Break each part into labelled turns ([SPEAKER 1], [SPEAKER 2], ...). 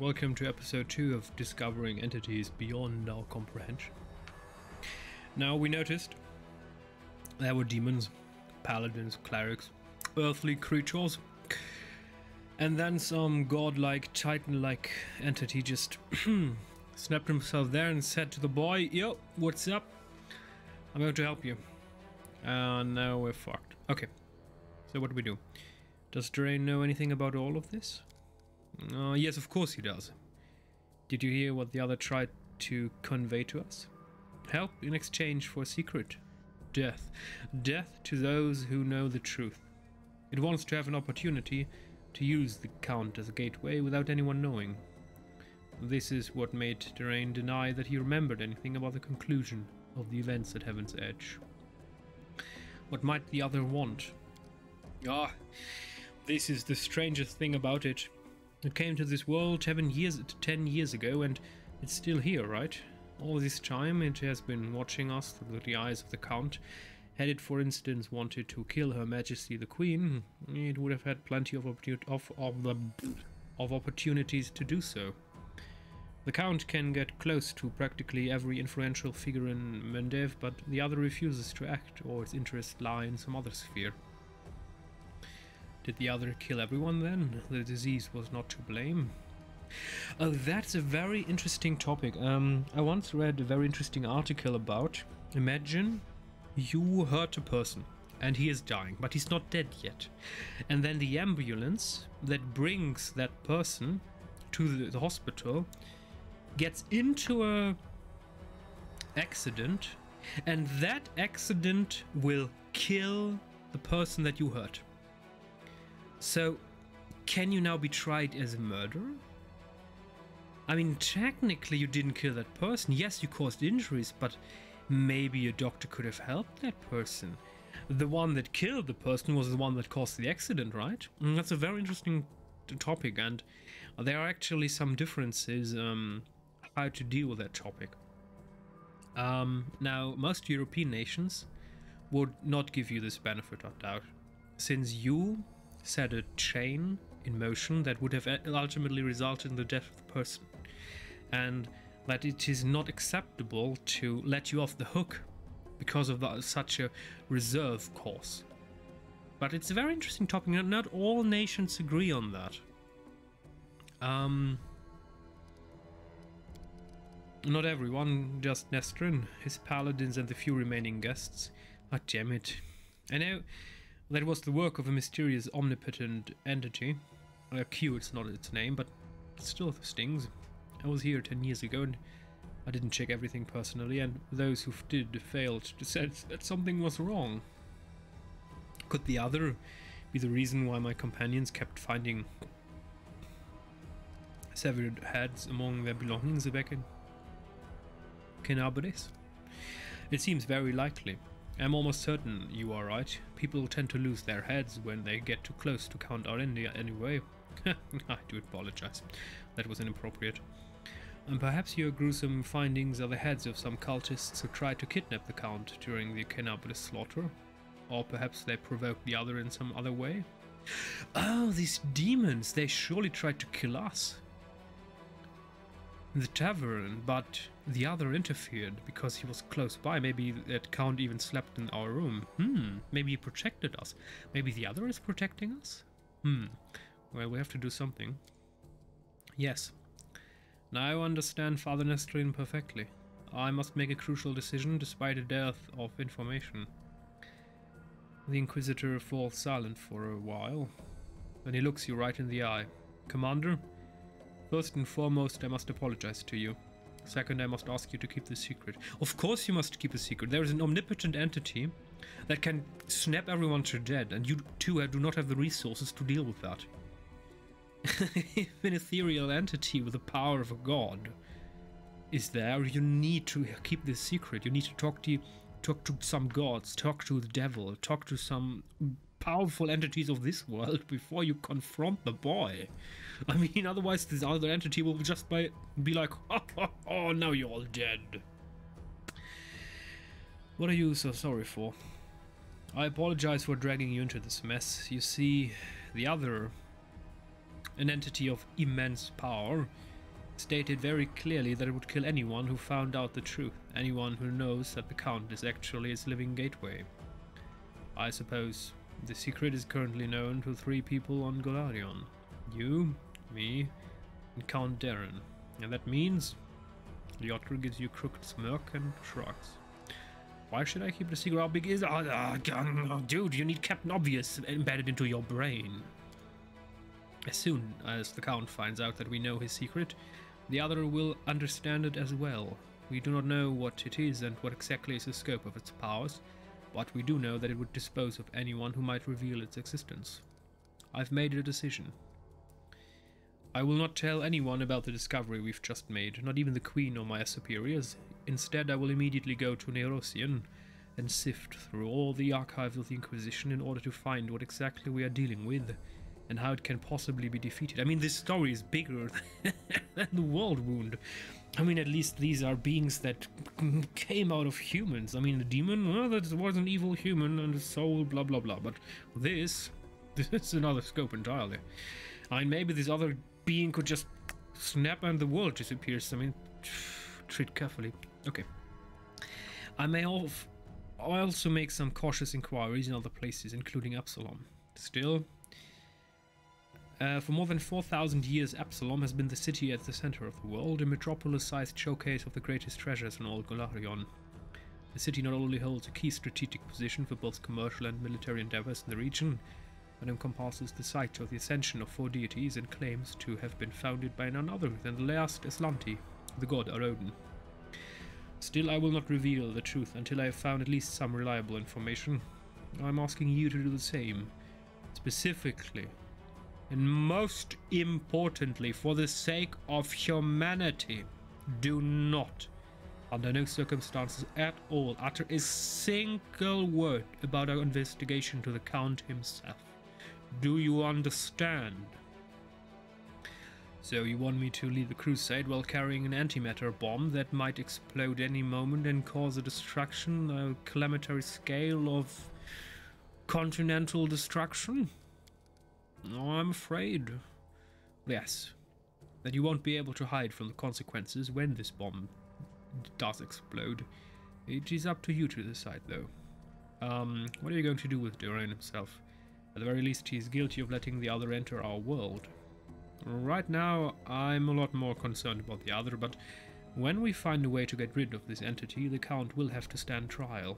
[SPEAKER 1] welcome to episode 2 of Discovering Entities Beyond Our Comprehension. Now, we noticed there were demons, paladins, clerics, earthly creatures, and then some godlike, titan-like entity just snapped himself there and said to the boy, "Yo, what's up? I'm going to help you." And now we're fucked. Okay, so what do we do? Does Drain know anything about all of this? Yes, of course he does. Did you hear what the other tried to convey to us? Help in exchange for a secret. Death. Death to those who know the truth. It wants to have an opportunity to use the Count as a gateway without anyone knowing. This is what made Drain deny that he remembered anything about the conclusion of the events at Heaven's Edge. What might the other want? This is the strangest thing about it. It came to this world 10 years ago, and it's still here, right? All this time it has been watching us through the eyes of the Count. Had it, for instance, wanted to kill Her Majesty the Queen, it would have had plenty of opportunities to do so. The Count can get close to practically every influential figure in Mendev, but the other refuses to act, or its interests lie in some other sphere. Did the other kill everyone then? The disease was not to blame. Oh, that's a very interesting topic. I once read a very interesting article about, imagine you hurt a person and he is dying, but he's not dead yet. And then the ambulance that brings that person to the hospital gets into a accident, and that accident will kill the person that you hurt. So, can you now be tried as a murderer? I mean, technically you didn't kill that person. Yes, you caused injuries, but maybe a doctor could have helped that person. The one that killed the person was the one that caused the accident, right? And that's a very interesting topic, and there are actually some differences how to deal with that topic. Now, most European nations would not give you this benefit of doubt, since you set a chain in motion that would have ultimately resulted in the death of the person, and that it is not acceptable to let you off the hook because of such a reserve cause. But it's a very interesting topic. Not all nations agree on that. Not everyone, just Nestrin, his paladins, and the few remaining guests. Ah, damn it. I know that was the work of a mysterious omnipotent entity. Q, it's not its name, but it still stings. I was here 10 years ago, and I didn't check everything personally, and those who did failed to sense that something was wrong. Could the other be the reason why my companions kept finding severed heads among their belongings back in Kenabres? It seems very likely. I'm almost certain you are right. People tend to lose their heads when they get too close to Count Arendia anyway. I do apologize. That was inappropriate. And perhaps your gruesome findings are the heads of some cultists who tried to kidnap the Count during the Kenabres slaughter. Or perhaps they provoked the other in some other way. Oh, these demons! They surely tried to kill us in the tavern, but the other interfered because he was close by. Maybe that Count even slept in our room. Maybe he protected us. Maybe the other is protecting us? Well, we have to do something. Yes. Now I understand Father Nestrin perfectly. I must make a crucial decision despite a dearth of information. The Inquisitor falls silent for a while. Then he looks you right in the eye. Commander? First and foremost, I must apologize to you. Second, I must ask you to keep the secret. Of course you must keep a secret. There is an omnipotent entity that can snap everyone to dead, and you too do not have the resources to deal with that. If an ethereal entity with the power of a god is there, you need to keep this secret. You need to talk to some gods, talk to the devil, talk to some powerful entities of this world before you confront the boy. I mean, otherwise this other entity will just be like, oh, now you're all dead. What are you so sorry for? I apologize for dragging you into this mess. You see, the other, an entity of immense power, stated very clearly that it would kill anyone who found out the truth, anyone who knows that the Count is actually its living gateway. I suppose the secret is currently known to 3 people on Golarion. You, me, and Count Darren. And that means... Lyotr gives you a crooked smirk and shrugs. Why should I keep the secret? How big is it? Dude, you need Captain Obvious embedded into your brain. As soon as the Count finds out that we know his secret, the other will understand it as well. We do not know what it is and what exactly is the scope of its powers, but we do know that it would dispose of anyone who might reveal its existence. I've made a decision. I will not tell anyone about the discovery we've just made, not even the Queen or my superiors. Instead, I will immediately go to Neurosian and sift through all the archives of the Inquisition in order to find what exactly we are dealing with, and how it can possibly be defeated. I mean, this story is bigger than the World Wound. I mean, at least these are beings that came out of humans. I mean, the demon, well, that was an evil human and a soul, blah, blah, blah. But this is another scope entirely. I mean, maybe this other being could just snap and the world disappears. I mean, treat carefully. Okay. I may also make some cautious inquiries in other places, including Absalom. Still, for more than 4,000 years, Absalom has been the city at the center of the world, a metropolis-sized showcase of the greatest treasures in all Golarion. The city not only holds a key strategic position for both commercial and military endeavors in the region, but encompasses the site of the ascension of 4 deities and claims to have been founded by none other than the last Aslanti, the god Arodin. Still, I will not reveal the truth until I have found at least some reliable information. I'm asking you to do the same. Specifically, and most importantly, for the sake of humanity, do not, under no circumstances at all, utter a single word about our investigation to the Count himself. Do you understand? So you want me to lead the crusade while carrying an antimatter bomb that might explode any moment and cause a destruction, a calamitary scale of continental destruction? No, I'm afraid. Yes, that you won't be able to hide from the consequences when this bomb does explode. It is up to you to decide, though. What are you going to do with Duran himself? At the very least, he is guilty of letting the other enter our world. Right now, I'm a lot more concerned about the other, but when we find a way to get rid of this entity, the Count will have to stand trial.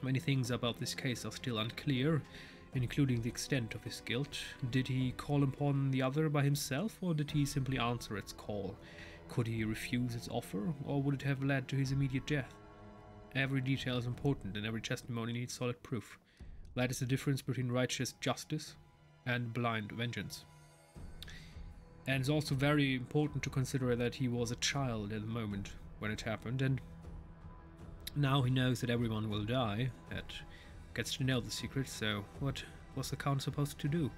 [SPEAKER 1] Many things about this case are still unclear, including the extent of his guilt. Did he call upon the other by himself, or did he simply answer its call? Could he refuse its offer, or would it have led to his immediate death? Every detail is important, and every testimony needs solid proof. That is the difference between righteous justice and blind vengeance. And it's also very important to consider that he was a child at the moment when it happened, and now he knows that everyone will die, that gets to know the secret, so what was the Count supposed to do?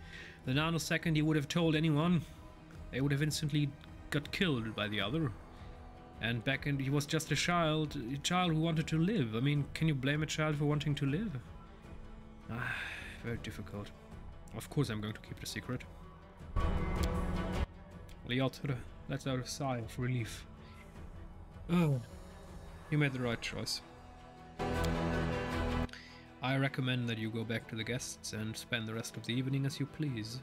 [SPEAKER 1] The nanosecond he would have told anyone, they would have instantly got killed by the other. And back in, he was just a child who wanted to live. I mean, can you blame a child for wanting to live? Very difficult. Of course I'm going to keep the secret. Lyotr lets out a sigh of relief. Oh, you made the right choice. I recommend that you go back to the guests and spend the rest of the evening as you please.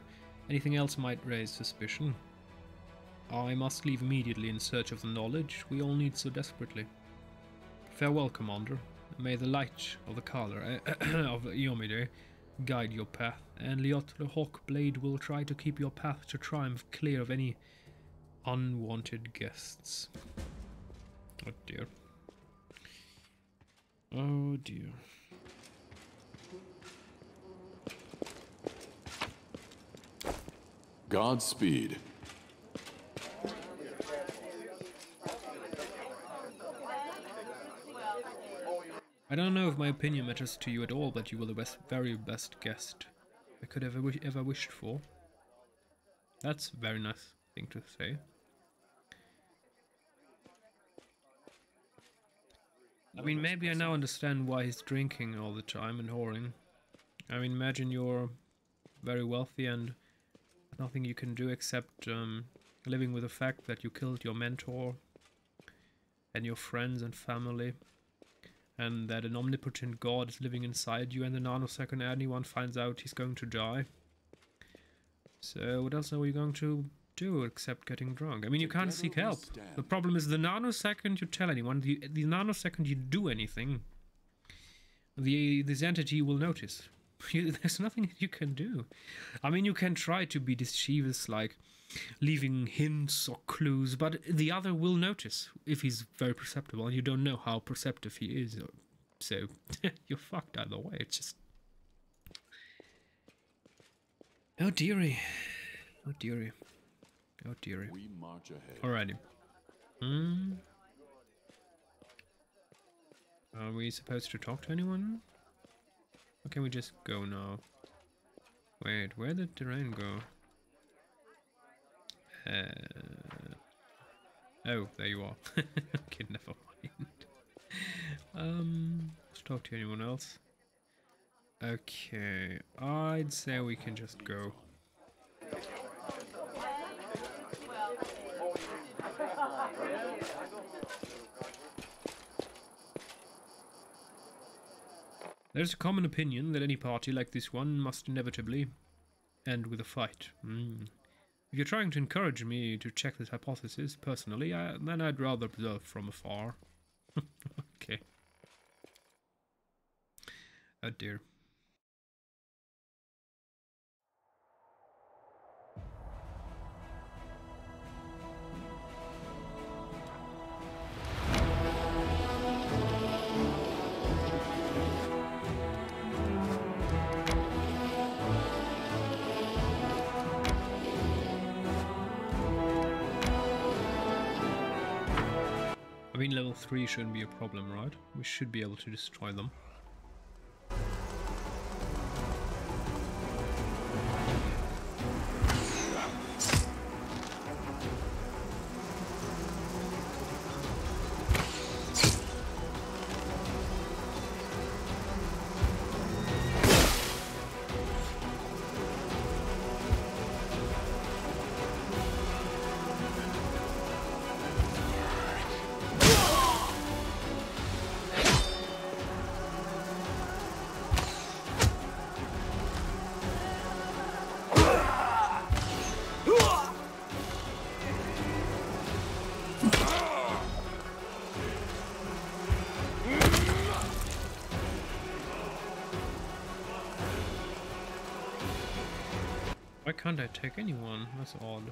[SPEAKER 1] Anything else might raise suspicion. I must leave immediately in search of the knowledge we all need so desperately. Farewell, Commander. May the light of the Khalar of Iomide guide your path, and Lyotr Hawkblade will try to keep your path to triumph clear of any unwanted guests. Oh dear. Oh dear.
[SPEAKER 2] Godspeed.
[SPEAKER 1] I don't know if my opinion matters to you at all, but you were the very best guest I could ever wished for. That's a very nice thing to say. I mean, maybe I now understand why he's drinking all the time and whoring. I mean, imagine you're very wealthy and nothing you can do except living with the fact that you killed your mentor and your friends and family, and that an omnipotent god is living inside you, and the nanosecond anyone finds out he's going to die. So what else are we going to do except getting drunk? I mean, you can't seek help. The problem is the nanosecond you tell anyone, the nanosecond you do anything, this entity will notice. There's nothing you can do. I mean, you can try to be mischievous, like leaving hints or clues, but the other will notice if he's very perceptible, and you don't know how perceptive he is. So you're fucked either way. It's just... oh dearie. Oh dearie. Oh dearie.
[SPEAKER 2] We march ahead.
[SPEAKER 1] Alrighty. Are we supposed to talk to anyone? Or can we just go now? Wait, where did the rain go? Oh, there you are. Okay, never mind. Let's talk to anyone else. Okay, I'd say we can just go. There's a common opinion that any party like this one must inevitably end with a fight. If you're trying to encourage me to check this hypothesis personally, then I'd rather observe from afar. Okay. Oh dear. I mean, level 3 shouldn't be a problem, right? We should be able to destroy them. Why can't I take anyone? That's odd.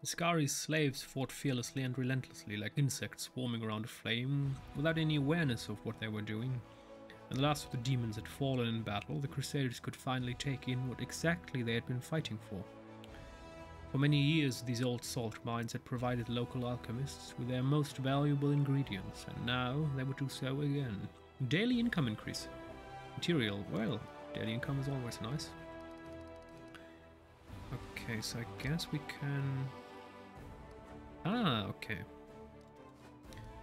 [SPEAKER 1] Skari's slaves fought fearlessly and relentlessly, like insects swarming around a flame, without any awareness of what they were doing. When the last of the demons had fallen in battle, the Crusaders could finally take in what exactly they had been fighting for. For many years, these old salt mines had provided local alchemists with their most valuable ingredients, and now they would do so again. Daily income increase. Material, well, daily income is always nice. Okay, so I guess we can... Ah, okay.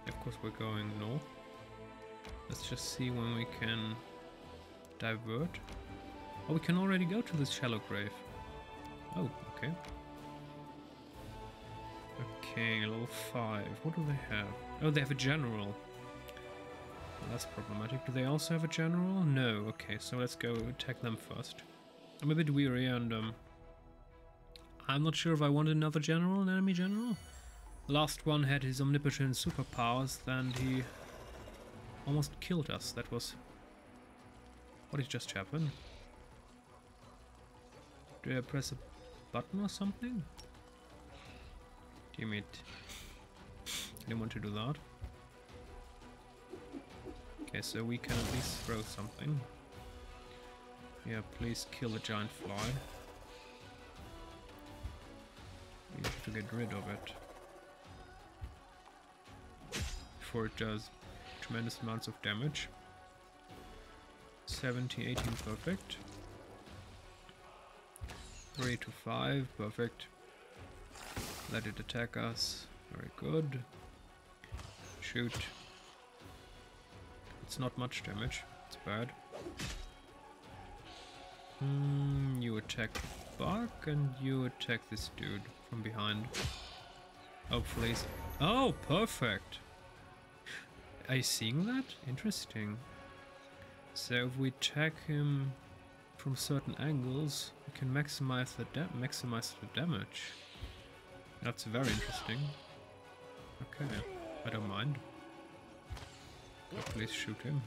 [SPEAKER 1] Of course we're going north. Let's just see when we can divert. Oh, we can already go to this shallow grave. Oh, okay. Okay, level 5. What do they have? Oh, they have a general. Well, that's problematic. Do they also have a general? No. Okay, so let's go attack them first. I'm a bit weary and I'm not sure if I want another general, an enemy general. Last one had his omnipotent superpowers, and he almost killed us. That was... what did just happen? Did I press a button or something? Damn it. I didn't want to do that. Okay, so we can at least throw something. Yeah, please kill the giant fly. We have to get rid of it. before it does tremendous amounts of damage. 17, 18, perfect. 3 to 5, perfect. Let it attack us. Very good. Shoot. It's not much damage. It's bad. You attack Buck and you attack this dude from behind. Hopefully. Oh, perfect! Are you seeing that? Interesting. So if we attack him from certain angles, we can maximize the damage. That's very interesting. Okay, I don't mind. But please shoot him.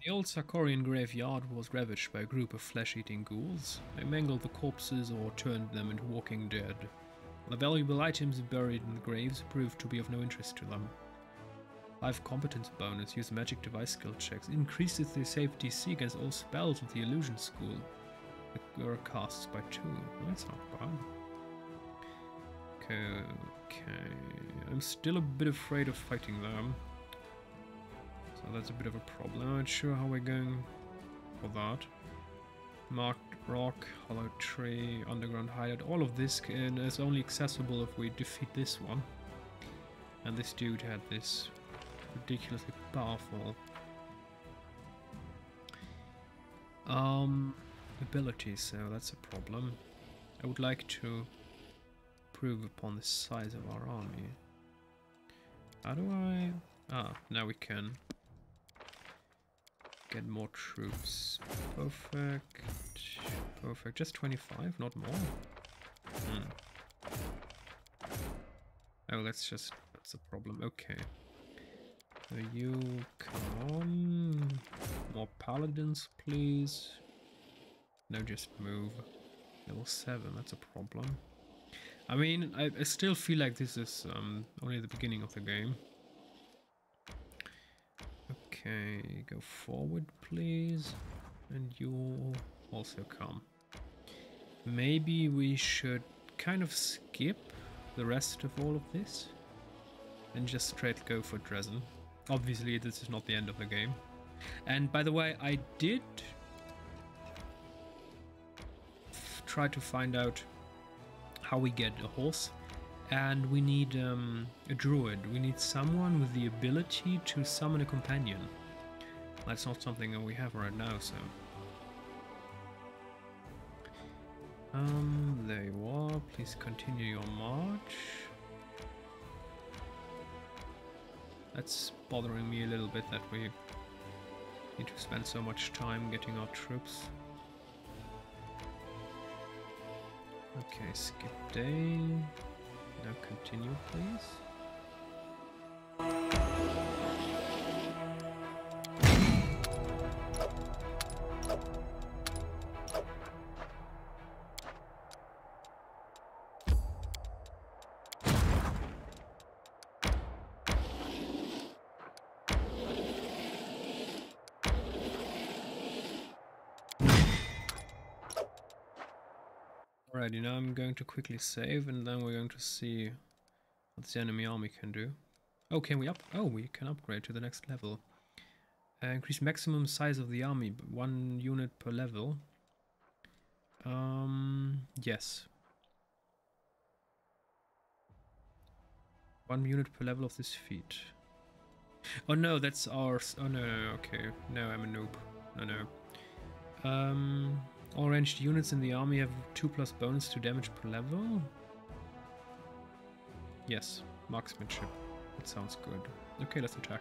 [SPEAKER 1] The old Sarkorian graveyard was ravaged by a group of flesh-eating ghouls. They mangled the corpses or turned them into walking dead. The valuable items buried in the graves proved to be of no interest to them. 5 competence bonus, use magic device skill checks, increases the save DC against all spells of the illusion school. The girl casts by 2. That's not bad. Okay. I'm still a bit afraid of fighting them. So that's a bit of a problem. I'm not sure how we're going for that. Marked rock, hollow tree, underground hideout. All of this is only accessible if we defeat this one. And this dude had this ridiculously powerful ability, so that's a problem. I would like to improve upon the size of our army. How do I... Ah, now we can get more troops. Perfect. Perfect. Just 25, not more. Oh, that's the problem. Okay. So you come on. More paladins, please. No, just move. Level 7, that's a problem. I mean, I still feel like this is only the beginning of the game. Okay, go forward, please. And you also come. Maybe we should kind of skip the rest of all of this and just straight go for Dresden. Obviously, this is not the end of the game. And by the way, I did try to find out how we get a horse, and we need a druid. We need someone with the ability to summon a companion. That's not something that we have right now, so... there you are. Please continue your march. That's bothering me a little bit that we need to spend so much time getting our troops. Okay, skip day. Now continue, please. Alrighty, now I'm going to quickly save, and then we're going to see what the enemy army can do. Oh, can we we can upgrade to the next level. Increase maximum size of the army, 1 unit per level. Yes. 1 unit per level of this feat. Oh no, that's ours. Oh no, okay. No, I'm a noob. No. All ranged units in the army have 2+ bonus to damage per level. Yes, marksmanship. That sounds good. Okay, let's attack.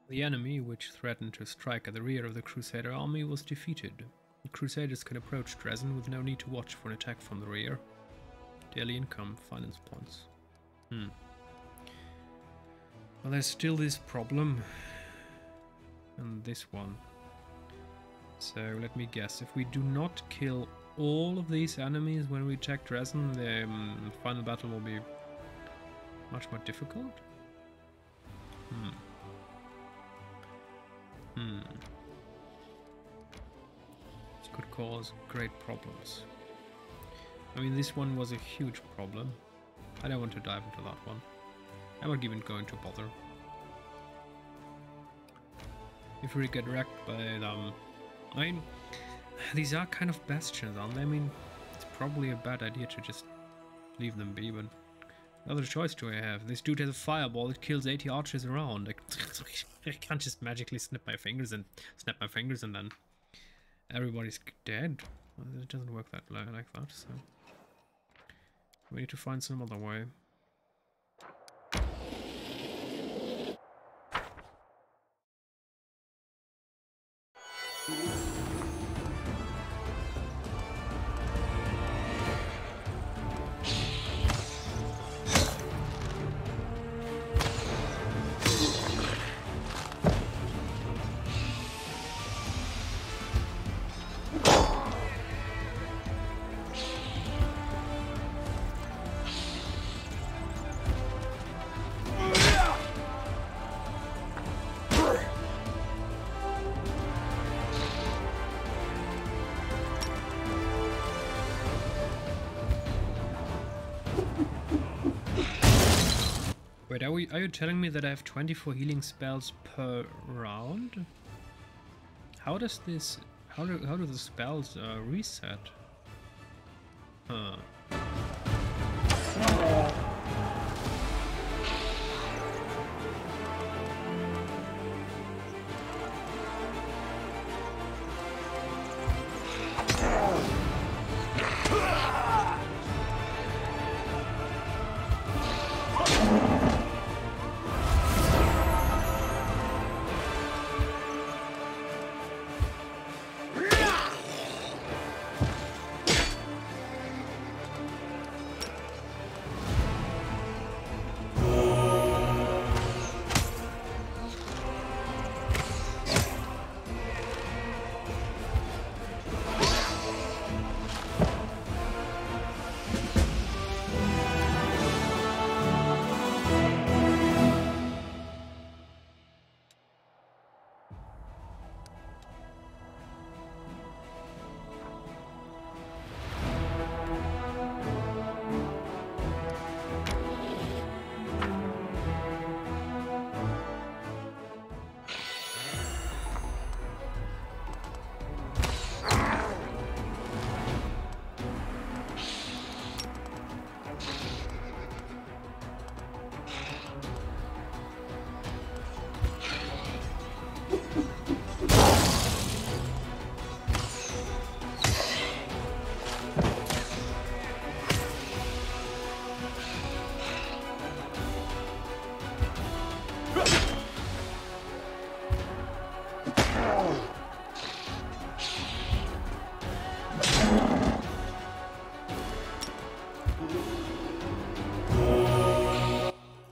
[SPEAKER 1] The enemy, which threatened to strike at the rear of the Crusader army, was defeated. The Crusaders can approach Dresden with no need to watch for an attack from the rear. Daily income, finance points. Well, there's still this problem. And this one. So, let me guess. If we do not kill all of these enemies when we attack Dresden, the final battle will be much more difficult? This could cause great problems. I mean, this one was a huge problem. I don't want to dive into that one. I'm not even going to bother. If we get wrecked by them... I mean, these are kind of bastions, aren't they? I mean, it's probably a bad idea to just leave them be, but... What other choice do I have? This dude has a fireball that kills 80 archers around. Like, I can't just magically snap my fingers and then everybody's dead. Well, it doesn't work that like that, so we need to find some other way. Wait, are you telling me that I have 24 healing spells per round? How does this... How do the spells reset? Huh.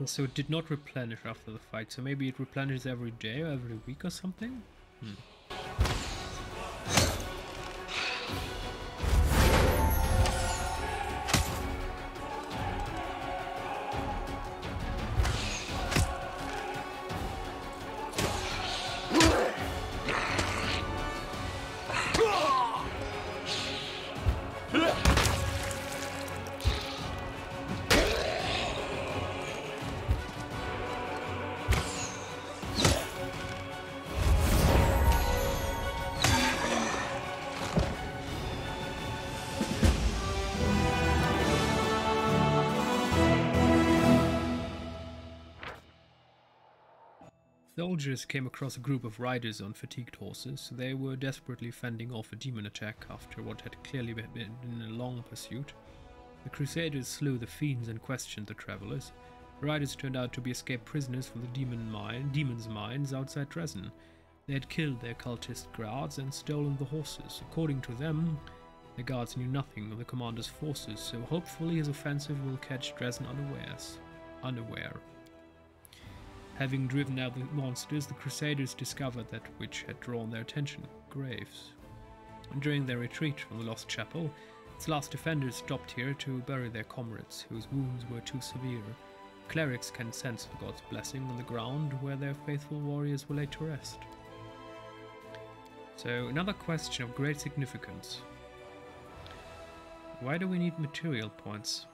[SPEAKER 1] So it did not replenish after the fight, so maybe it replenishes every day or every week or something? Soldiers came across a group of riders on fatigued horses. They were desperately fending off a demon attack after what had clearly been a long pursuit. The Crusaders slew the fiends and questioned the travelers. The riders turned out to be escaped prisoners from the demon's mines outside Dresden. They had killed their cultist guards and stolen the horses. According to them, the guards knew nothing of the commander's forces, so hopefully his offensive will catch Dresden unaware. Having driven out the monsters, the Crusaders discovered that which had drawn their attention: graves. During their retreat from the Lost Chapel, its last defenders stopped here to bury their comrades, whose wounds were too severe. Clerics can sense the god's blessing on the ground where their faithful warriors were laid to rest. So, another question of great significance. Why do we need material points?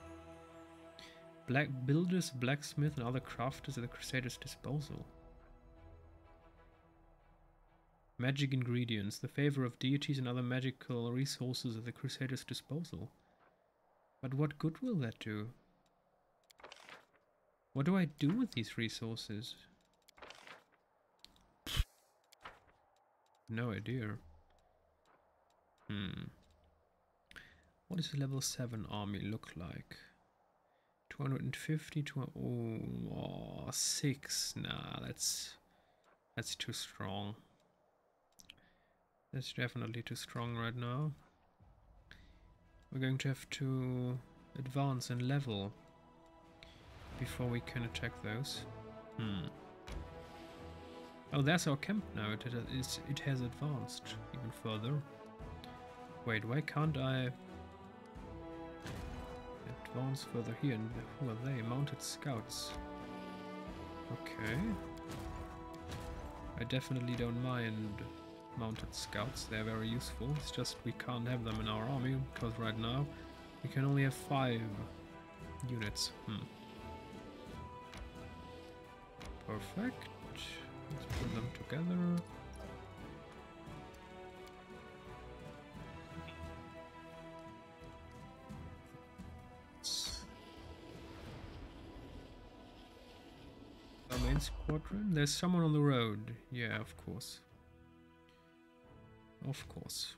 [SPEAKER 1] Builders, blacksmith, and other crafters at the Crusaders' disposal. Magic ingredients, the favor of deities and other magical resources at the Crusaders' disposal. But what good will that do? What do I do with these resources? No idea. What does a level 7 army look like? 250 to 6. Nah, that's too strong. That's definitely too strong right now. We're going to have to advance and level before we can attack those. Oh, there's our camp now. It has advanced even further. Wait, why can't I advance further here? And who are they? Mounted scouts. Okay. I definitely don't mind mounted scouts. They're very useful. It's just we can't have them in our army because right now we can only have 5 units. Perfect. Let's put them together. Our main squadron. There's someone on the road. Yeah, of course. Of course.